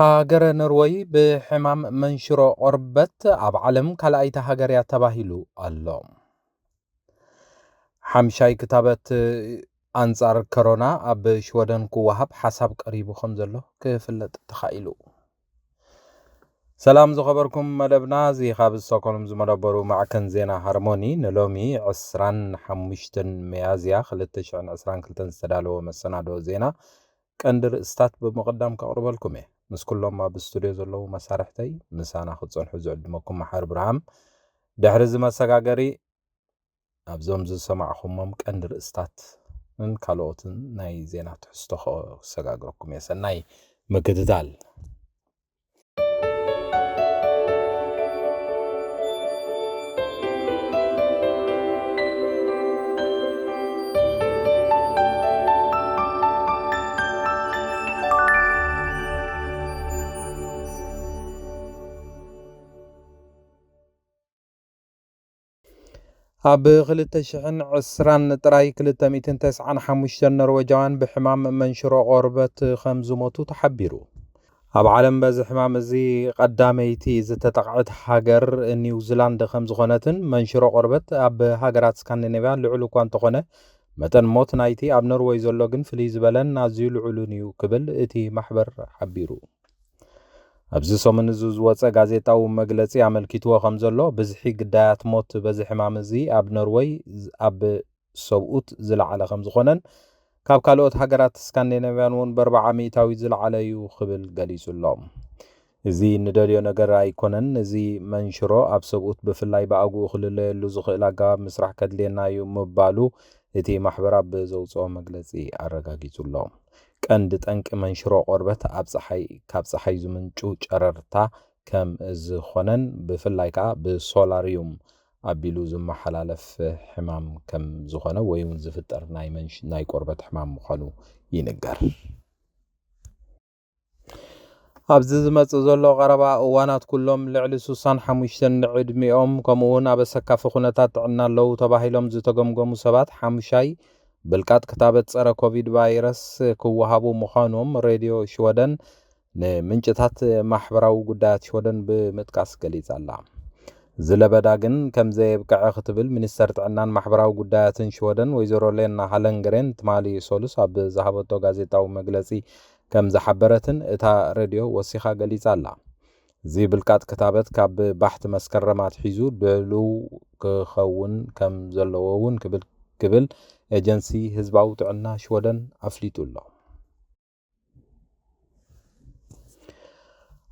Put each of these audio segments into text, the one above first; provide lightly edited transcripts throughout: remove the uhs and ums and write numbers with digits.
ሃገረ ኖርዌይ ብሕማም መንሽሮ ቆርበት ኣብ ዓለም ካልኣይታ ሃገር እያ ተባሂሉ ኣሎ። ሓምሻይ ክታበት ኣንጻር ኮሮና ኣብ ሽወደን ክወሃብ ሓሳብ ቀሪቡ ከም ዘሎ ክፍለጥ ተኻኢሉ። ሰላም ዝኸበርኩም መደብና እዚ ካብ ስቶክሆልም ዝመደበሩ ማዕከን ዜና ሃርሞኒ ንሎሚ 25 ሚያዝያ 2022 ዝተዳለወ መሰናዶ ዜና ቀንዲ ርእስታት ብምቕዳም ከቕርበልኩም እየ። ምስ ኩሎም ኣብ ስቱድዮ ዘለዉ መሳርሕተይ ምሳና ክጸንሑ ዝዕድመኩም መሓር ብርሃም ድሕሪ ዝመሰጋገሪ ኣብዞም ዝሰማዕኹሞም ቀንዲ ርእስታትን ካልኦትን ናይ ዜና ትሕዝቶ ክሰጋግረኩም እየ። ሰናይ ምክትታል። ኣብ 2020 ጥራይ 295 ኖርዌጃውያን ብሕማም መንሽሮ ቆርበት ከም ዝሞቱ ተሓቢሩ። ኣብ ዓለም በዚ ሕማም እዚ ቀዳመይቲ ዝተጠቕዐት ሃገር ኒውዚላንድ ከም ዝኾነትን መንሽሮ ቆርበት ኣብ ሃገራት ስካንዲኔቭያ ልዑል እኳ እንተኾነ መጠን ሞት ናይቲ ኣብ ኖርዌይ ዘሎ ግን ፍልይ ዝበለን ኣዝዩ ልዑልን እዩ ክብል እቲ ማሕበር ሓቢሩ። ኣብዚ ሰሙን እዚ ዝወፀ ጋዜጣዊ መግለፂ ኣመልኪትዎ ከም ዘሎ ብዝሒ ግዳያት ሞት በዚ ሕማም እዚ ኣብ ኖርዌይ ኣብ ሰብኡት ዝለዓለ ከም ዝኾነን ካብ ካልኦት ሃገራት ስካንዲኔቭያን እውን ብ40 ሚእታዊ ዝለዓለ እዩ ክብል ገሊጹ ኣሎ። እዚ ንደልዮ ነገር ኣይኮነን። እዚ መንሽሮ ኣብ ሰብኡት ብፍላይ ብኣግኡ ክልለየሉ ዝኽእል ኣገባብ ምስራሕ ከድልየና እዩ ምባሉ እቲ ማሕበር ኣብ ዘውፅኦ መግለፂ ኣረጋጊጹ ኣሎ። ቀንዲ ጠንቂ መንሽሮ ቆርበት ካብ ፀሓይ ዝምንጩ ጨረርታ ከም ዝኾነን ብፍላይ ከዓ ብሶላሪዮም ኣቢሉ ዝመሓላለፍ ሕማም ከም ዝኾነ ወይ እውን ዝፍጠር ናይ ቆርበት ሕማም ምዃኑ ይንገር። ኣብዚ ዝመጽእ ዘሎ ቀረባ እዋናት ኩሎም ልዕሊ 65 ዕድሚኦም ከምኡውን ኣብ ኣሰካፊ ኩነታት ጥዕና ኣለዉ ተባሂሎም ዝተገምገሙ ሰባት ሓሙሻይ ብልቃጥ ክታበት ፀረ ኮቪድ ቫይረስ ክወሃቡ ምዃኖም ሬድዮ ሽወደን ንምንጭታት ማሕበራዊ ጉዳያት ሽወደን ብምጥቃስ ገሊጻ ኣላ። ዝለበዳ ግን ከም ዘየብቅዐ ክትብል ሚኒስተር ጥዕናን ማሕበራዊ ጉዳያትን ሽወደን ወይዘሮ ሌና ሃለንግሬን ትማሊ ሶሉስ ኣብ ዝሃበቶ ጋዜጣዊ መግለፂ ከም ዝሓበረትን እታ ሬድዮ ወሲኻ ገሊጻ ኣላ። እዚ ብልቃጥ ክታበት ካብ ባሕቲ መስከረም ኣትሒዙ ድልው ክኸውን ከም ዘለዎ እውን ክብል ኤጀንሲ ህዝባዊ ጥዕና ሽወደን ኣፍሊጡ ኣሎ።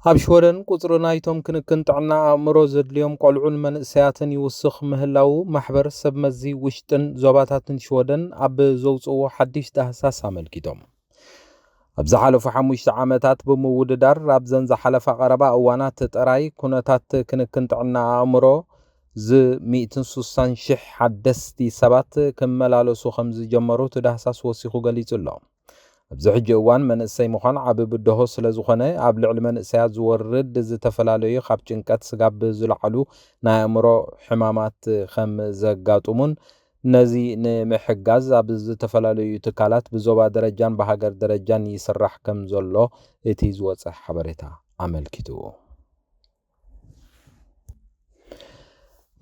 ኣብ ሽወደን ቁፅሪ ናይቶም ክንክን ጥዕና ኣእምሮ ዘድልዮም ቆልዑን መንእሰያትን ይውስኽ ምህላው ማሕበር ሰብ መዚ ውሽጥን ዞባታትን ሽወደን ኣብ ዘውፅዎ ሓድሽ ዳህሳስ አመልኪቶም። ኣብ ዝሓለፉ 5 ዓመታት ብምውድዳር ኣብ ዘን ዝሓለፈ ቀረባ እዋናት ጥራይ ኩነታት ክንክን ጥዕና ኣእምሮ ዝ160,000 ሓደስቲ ሰባት ክመላለሱ ከም ዝጀመሩ ዳህሳስ ወሲኹ ገሊጹ ኣሎ። ኣብዚ ሕጂ እዋን መንእሰይ ምዃን ዓብ ብድሆ ስለ ዝኾነ ኣብ ልዕሊ መንእሰያት ዝወርድ ዝተፈላለዩ ካብ ጭንቀት ስጋብ ዝለዓሉ ናይ ኣእምሮ ሕማማት ከም ዘጋጥሙን ነዚ ንምሕጋዝ ኣብ ዝተፈላለዩ ትካላት ብዞባ ደረጃን ብሃገር ደረጃን ይስራሕ ከም ዘሎ እቲ ዝወፀ ሓበሬታ ኣመልኪቱ።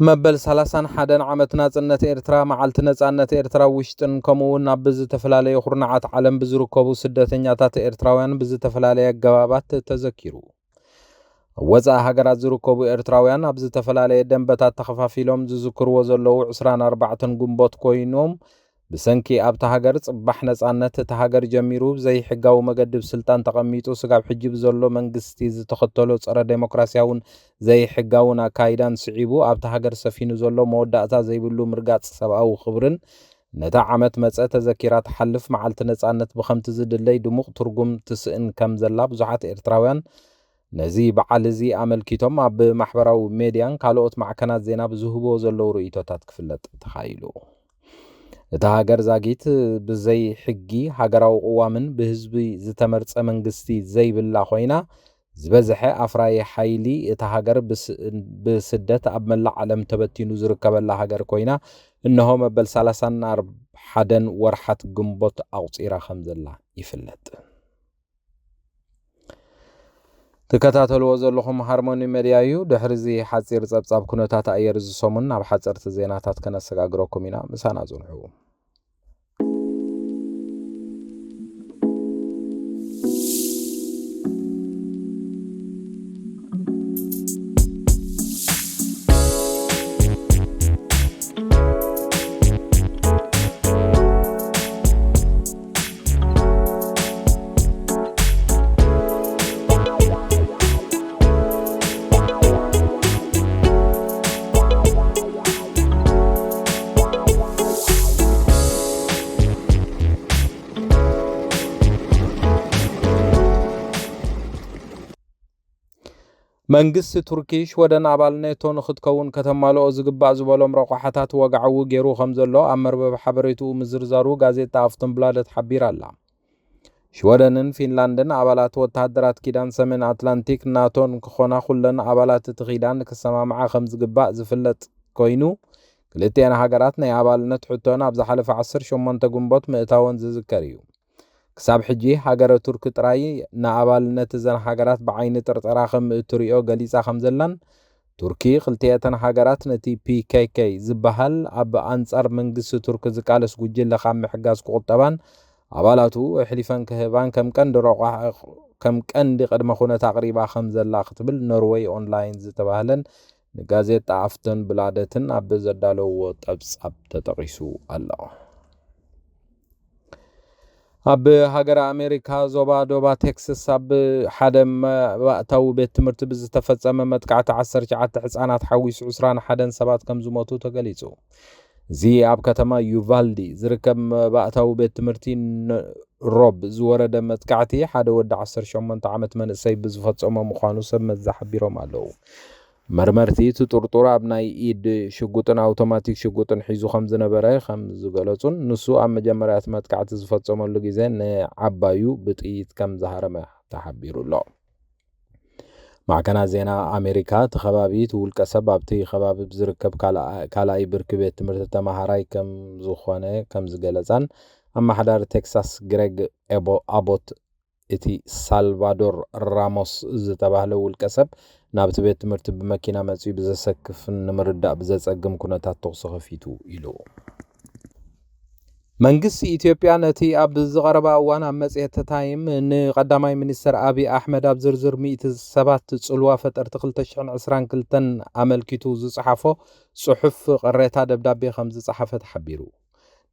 መበል 31 ዓመት ናጽነት ኤርትራ መዓልቲ ነጻነት ኤርትራ ውሽጥን ከምኡውን ኣብ ዝተፈላለዩ ኩርናዓት ዓለም ብዝርከቡ ስደተኛታት ኤርትራውያን ብዝተፈላለየ ኣገባባት ተዘኪሩ። ወፃኢ ሃገራት ዝርከቡ ኤርትራውያን ኣብ ዝተፈላለዩ ደንበታት ተኸፋፊሎም ዝዝክርዎ ዘለዉ 24 ግንቦት ኮይኖም ብሰንኪ ኣብታ ሃገር ጽባሕ ነጻነት እታ ሃገር ጀሚሩ ዘይሕጋዊ መገድብ ስልጣን ተቐሚጡ ስጋብ ሕጂ ብዘሎ መንግስቲ ዝተኸተሎ ፀረ ዴሞክራሲያውን ዘይሕጋውን ኣካይዳን ስዒቡ ኣብታ ሃገር ሰፊኑ ዘሎ መወዳእታ ዘይብሉ ምርጋጽ ሰብኣዊ ክብርን ነታ ዓመት መፀ ተዘኪራ ትሓልፍ መዓልቲ ነጻነት ብኸምቲ ዝድለይ ድሙቕ ትርጉም ትስእን ከም ዘላ ብዙሓት ኤርትራውያን ነዚ በዓል እዚ ኣመልኪቶም ኣብ ማሕበራዊ ሜድያን ካልኦት ማዕከናት ዜና ብዝህቦ ዘለዉ ርእይቶታት ክፍለጥ ተኻኢሉ። እታ ሃገር ዛጊት ብዘይ ሕጊ ሃገራዊ ቅዋምን ብህዝቢ ዝተመርፀ መንግስቲ ዘይብላ ኮይና ዝበዝሐ ኣፍራይ ሓይሊ እታ ሃገር ብስደት ኣብ መላእ ዓለም ተበቲኑ ዝርከበላ ሃገር ኮይና እነሆ መበል 31 ወርሓት ግንቦት ኣቁፂራ ከም ዘላ ይፍለጥ። تكتاتلو ዘለኹም ሃርሞኒ ሚድያ እዩ ድሕሪዚ ሓፂር ጸብጻብ ኩነታት ኣየር ዝሰሙን ኣብ ሓጸርቲ ዜናታት ከነሰጋግረኩም ኢና ምሳና ጽንሑ መንግስቲ ቱርኪሽ ወደን ኣባል ኔቶ ንኽትከውን ከተማልኦ ዝግባእ ዝበሎም ረቑሓታት ወግዓዊ ገይሩ ከም ዘሎ ኣብ መርበብ ሓበሬትኡ ምዝርዛሩ ጋዜጣ ኣፍተንብላደት ሓቢር ኣላ። ሽወደንን ፊንላንድን ኣባላት ወተሃደራት ኪዳን ሰሜን ኣትላንቲክ ናቶን ክኾና ኩለን ኣባላት እቲ ኪዳን ክሰማምዓ ከም ዝግባእ ዝፍለጥ ኮይኑ ክልቲአን ሃገራት ናይ ኣባልነት ሕቶን ኣብ ዝሓለፈ 18 ግንቦት ምእታወን ዝዝከር እዩ። ክሳብ ሕጂ ሃገረ ቱርክ ጥራይ ንኣባልነት እዘን ሃገራት ብዓይኒ ጥርጥራ ከም እትሪኦ ገሊጻ ከም ዘላን ቱርኪ ክልቲአተን ሃገራት ነቲ ፒኬኬ ዝበሃል ኣብ ኣንጻር መንግስቲ ቱርክ ዝቃለስ ጉጅለ ካብ ምሕጋዝ ክቁጠባን ኣባላቱ ኣሕሊፈን ክህባን ከም ቀንዲ ቅድመ ኩነት ኣቕሪባ ከም ዘላ ክትብል ኖርዌይ ኦንላይን ዝተባህለን ንጋዜጣ ኣፍተን ብላደትን ኣብ ዘዳለውዎ ጠብጻብ ተጠቂሱ ኣሎ። ኣብ ሃገር ኣሜሪካ ዞባ ዶባ ቴክሳስ ኣብ ሓደ መእታዊ ቤት ትምህርቲ ብዝተፈጸመ መጥቃዕቲ 19 ህጻናት ሓዊሱ 21 ሰባት ከም ዝሞቱ ተገሊጹ። እዚ ኣብ ከተማ ዩቫልዲ ዝርከብ መእታዊ ቤት ትምህርቲ ሮብ ዝወረደ መጥቃዕቲ ሓደ ወዲ 18 ዓመት መንእሰይ ብዝፈጸሞ ምዃኑ ሰብ መዛሓቢሮም ኣለዉ። መርመርቲ ትጥርጡር ኣብ ናይ ኢድ ሽጉጥን ኣውቶማቲክ ሽጉጥን ሒዙ ከም ዝነበረ ከም ዝገለጹን ንሱ ኣብ መጀመርያት መጥቃዕቲ ዝፈጸመሉ ግዜ ንዓባዩ ብጥይት ከም ዝሃረመ ተሓቢሩ ኣሎ። ማዕከናት ዜና ኣሜሪካ እቲ ከባቢ እቲ ውልቀ ሰብ ኣብቲ ከባቢ ዝርከብ ካልኣይ ብርኪ ቤት ትምህርቲ ተማሃራይ ከም ዝኾነ ከም ዝገለጻን ኣመሓዳሪ ቴክሳስ ግሬግ ኣቦት እቲ ሳልቫዶር ራሞስ ዝተባህለ ውልቀ ሰብ ናብቲ ቤት ትምህርቲ ብመኪና መጽኡ ብዘሰክፍን ንምርዳእ ብዘጸግም ኩነታት ተኩሲ ከፊቱ ኢሉ። መንግስቲ ኢትዮጵያ ነቲ ኣብ ዝቐረባ እዋን ኣብ መጽሔት ታይም ንቀዳማይ ሚኒስትር አብይ ኣሕመድ ኣብ ዝርዝር 100 ሰባት ጽልዋ ፈጠርቲ 2022 ኣመልኪቱ ዝጽሓፎ ጽሑፍ ቅሬታ ደብዳቤ ከም ዝጽሓፈ ተሓቢሩ።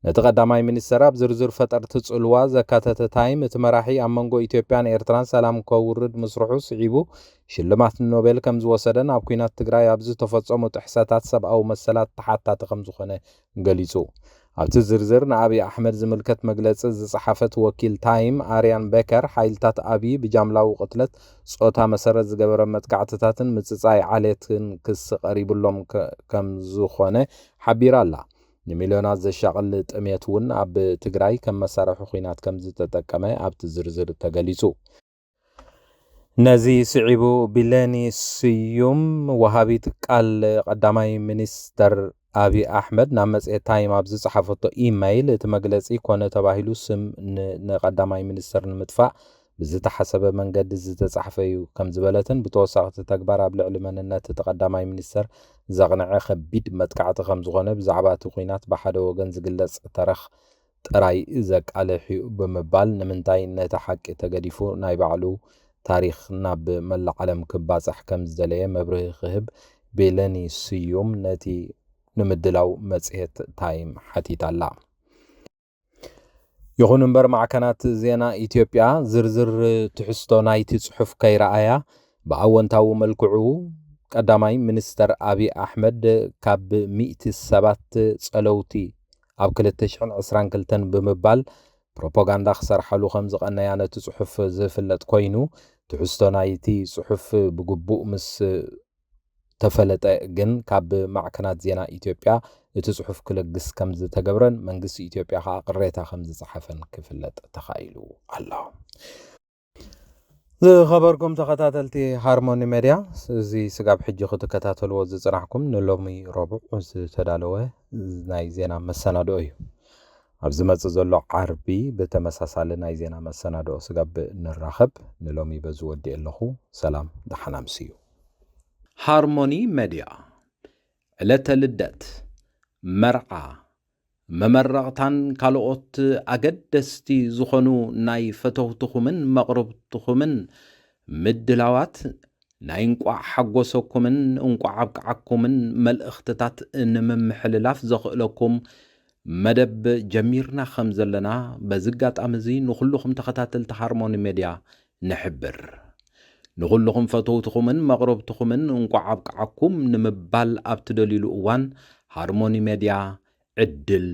ነቲ ቀዳማይ ሚኒስትር ኣብ ዝርዝር ፈጠርቲ ጽልዋ ዘካተተ ታይም እቲ መራሒ ኣብ መንጎ ኢትዮጵያን ኤርትራን ሰላም ከውርድ ምስርሑ ስዒቡ ሽልማት ኖቤል ከም ዝወሰደን ኣብ ኩናት ትግራይ ኣብ ዝተፈጸሙ ጥሕሰታት ሰብኣዊ መሰላት ተሓታቲ ከም ዝኾነ ገሊጹ። ኣብቲ ዝርዝር ንአብይ ኣሕመድ ዝምልከት መግለጺ ዝጽሓፈት ወኪል ታይም ኣርያን ቤከር ሓይልታት አብይ ብጃምላዊ ቅትለት ጾታ መሰረት ዝገበረ መጥቃዕትታትን ምጽጻይ ዓሌትን ክስ ቀሪብሎም ከም ዝኾነ ሓቢራ ኣላ። ንሚልዮናት ዘሻቅል ጥሜት እውን ኣብ ትግራይ ከም መሳርሒ ኩናት ከም ዝተጠቀመ ኣብቲ ዝርዝር ተገሊጹ። ነዚ ስዒቡ ቢለኒ ስዩም ወሃቢት ቃል ቀዳማይ ሚኒስተር አብይ ኣሕመድ ናብ መጽሔት ታይም ኣብ ዝጽሓፈቶ ኢሜይል እቲ መግለጺ ኮነ ተባሂሉ ስም ንቀዳማይ ሚኒስተር ንምጥፋእ ብዝተሓሰበ መንገዲ ዝተጻሕፈ እዩ ከም ዝበለትን ብተወሳኺ ተግባር ኣብ ልዕሊ መንነት እቲ ቀዳማይ ሚኒስተር ዘቕንዐ ከቢድ መጥቃዕቲ ከም ዝኾነ ብዛዕባ እቲ ኩናት ብሓደ ወገን ዝግለጽ ተረኽ ጥራይ ዘቃልሕ ብምባል ንምንታይ ነቲ ሓቂ ተገዲፉ ናይ ባዕሉ ታሪክ ናብ መላእ ዓለም ክባጽሕ ከም ዝደለየ መብርሂ ክህብ ቢለኒ ስዩም ነቲ ንምድላው መጽሔት ታይም ሓቲታላ። ይኹን እምበር ማዕከናት ዜና ኢትዮጵያ ዝርዝር ትሕዝቶ ናይቲ ጽሑፍ ከይረኣያ ብኣወንታዊ መልክዑ ቀዳማይ ሚኒስተር አብይ ኣሕመድ ካብ 100 ሰባት ጸለውቲ ኣብ 2022 ብምባል ፕሮፓጋንዳ ክሰርሓሉ ከም ዝቐነያ ነቲ ጽሑፍ ዝፍለጥ ኮይኑ ትሕዝቶ ናይቲ ጽሑፍ ብግቡእ ምስ ተፈለጠ ግን ካብ ማዕከናት ዜና ኢትዮጵያ እቲ ጽሑፍ ክለግስ ከም ዝተገብረን መንግስቲ ኢትዮጵያ ከዓ ቅሬታ ከም ዝጽሓፈን ክፍለጥ ተኻኢሉ ኣሎ። ዝኸበርኩም ተኸታተልቲ ሃርሞኒ ሚድያ እዚ ስጋብ ሕጂ ክትከታተልዎ ዝጽናሕኩም ንሎሚ ረቡዕ ዝተዳለወ ናይ ዜና መሰናዶ እዩ። ኣብዚ መጽእ ዘሎ ዓርቢ ብተመሳሳሊ ናይ ዜና መሰናድኦ ስጋብእ ንራኸብ ንሎሚ በዚ ወዲእ ኣለኹ ሰላም ደሓና ምስዩ ሃርሞኒ ሚድያ ዕለተ ልደት መርዓ መመረቕታን ካልኦት ኣገደስቲ ዝኾኑ ናይ ፈተውትኹምን መቕረብትኹምን ምድላዋት ናይ እንቋዕ ሓጎሰኩምን እንቋዕ ኣብቅዓኩምን መልእኽትታት ንምምሕልላፍ ዘኽእለኩም መደብ ጀሚርና ከም ዘለና በዝጋጣሚ እዚ ንኹልኹም ተኸታተልቲ ሃርሞኒ ሚድያ ንሕብር ንኹልኹም ፈተውትኹምን መቕረብትኹምን እንቋዕ ኣብቅዓኩም ንምባል ኣብ ትደሊሉ እዋን ሃርሞኒ ሚድያ ዕድል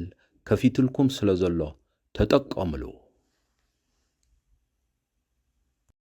ከፊትልኩም ስለ ዘሎ ተጠቀምሉ